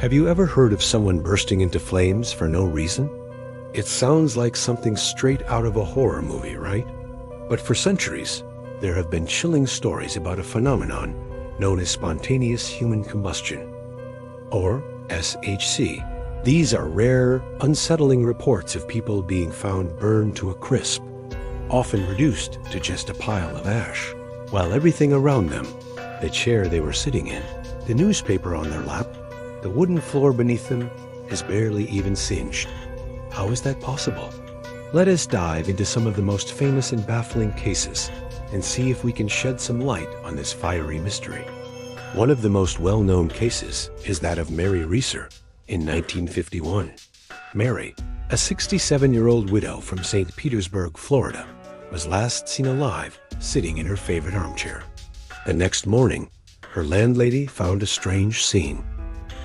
Have you ever heard of someone bursting into flames for no reason? It sounds like something straight out of a horror movie, right? But for centuries, there have been chilling stories about a phenomenon known as spontaneous human combustion, or SHC. These are rare, unsettling reports of people being found burned to a crisp, often reduced to just a pile of ash, while everything around them, the chair they were sitting in, the newspaper on their lap, the wooden floor beneath them, is barely even singed. How is that possible? Let us dive into some of the most famous and baffling cases and see if we can shed some light on this fiery mystery. One of the most well-known cases is that of Mary Reeser in 1951. Mary, a 67-year-old widow from St. Petersburg, Florida, was last seen alive sitting in her favorite armchair. The next morning, her landlady found a strange scene.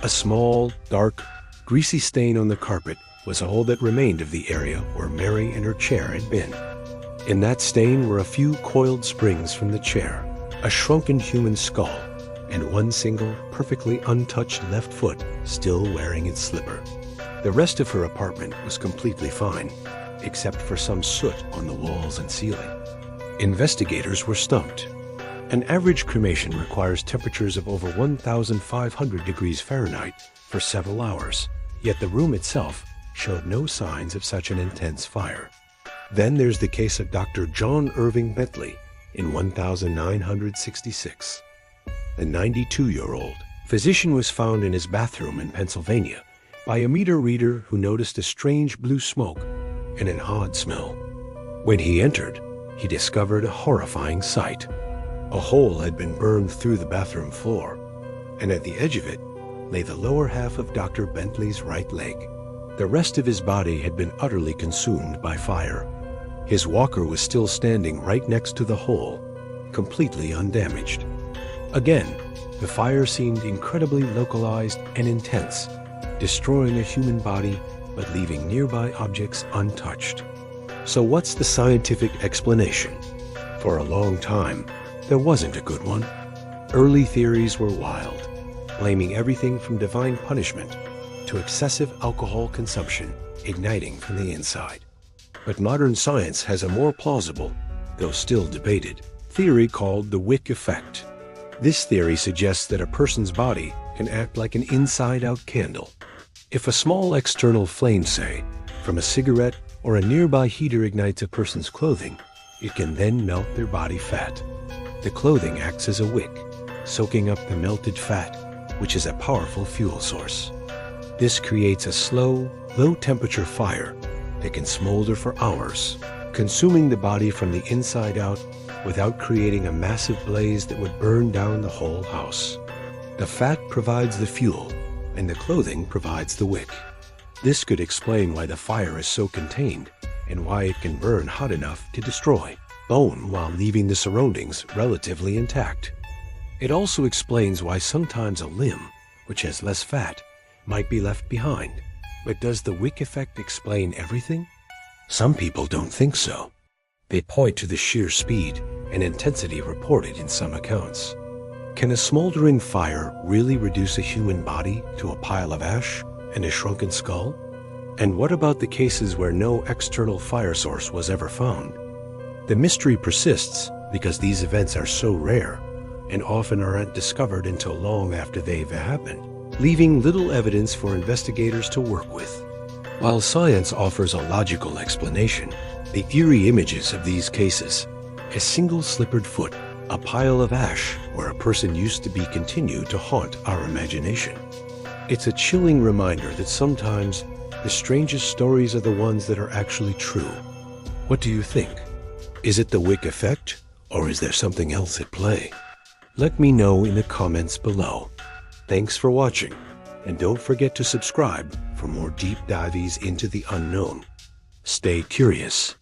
A small, dark, greasy stain on the carpet was all that remained of the area where Mary and her chair had been. In that stain were a few coiled springs from the chair, a shrunken human skull, and one single, perfectly untouched left foot still wearing its slipper. The rest of her apartment was completely fine, except for some soot on the walls and ceiling. Investigators were stumped. An average cremation requires temperatures of over 1,500 degrees Fahrenheit for several hours, yet the room itself showed no signs of such an intense fire. Then there's the case of Dr. John Irving Bentley in 1966. The 92-year-old physician was found in his bathroom in Pennsylvania by a meter reader who noticed a strange blue smoke and an odd smell. When he entered, he discovered a horrifying sight. A hole had been burned through the bathroom floor, and at the edge of it lay the lower half of Dr. Bentley's right leg. The rest of his body had been utterly consumed by fire. His walker was still standing right next to the hole, completely undamaged. Again, the fire seemed incredibly localized and intense, destroying a human body but leaving nearby objects untouched. So what's the scientific explanation? For a long time, there wasn't a good one. Early theories were wild, blaming everything from divine punishment to excessive alcohol consumption igniting from the inside. But modern science has a more plausible, though still debated, theory called the wick effect. This theory suggests that a person's body can act like an inside-out candle. If a small external flame, say, from a cigarette or a nearby heater ignites a person's clothing, it can then melt their body fat. The clothing acts as a wick, soaking up the melted fat, which is a powerful fuel source. This creates a slow, low-temperature fire that can smolder for hours, consuming the body from the inside out without creating a massive blaze that would burn down the whole house. The fat provides the fuel, and the clothing provides the wick. This could explain why the fire is so contained and why it can burn hot enough to destroy bone while leaving the surroundings relatively intact. It also explains why sometimes a limb, which has less fat, might be left behind. But does the wick effect explain everything? Some people don't think so. They point to the sheer speed and intensity reported in some accounts. Can a smoldering fire really reduce a human body to a pile of ash and a shrunken skull? And what about the cases where no external fire source was ever found? The mystery persists because these events are so rare and often aren't discovered until long after they've happened, leaving little evidence for investigators to work with. While science offers a logical explanation, the eerie images of these cases, a single slippered foot, a pile of ash where a person used to be, continue to haunt our imagination. It's a chilling reminder that sometimes the strangest stories are the ones that are actually true. What do you think? Is it the wick effect, or is there something else at play? Let me know in the comments below. Thanks for watching, and don't forget to subscribe for more deep dives into the unknown. Stay curious.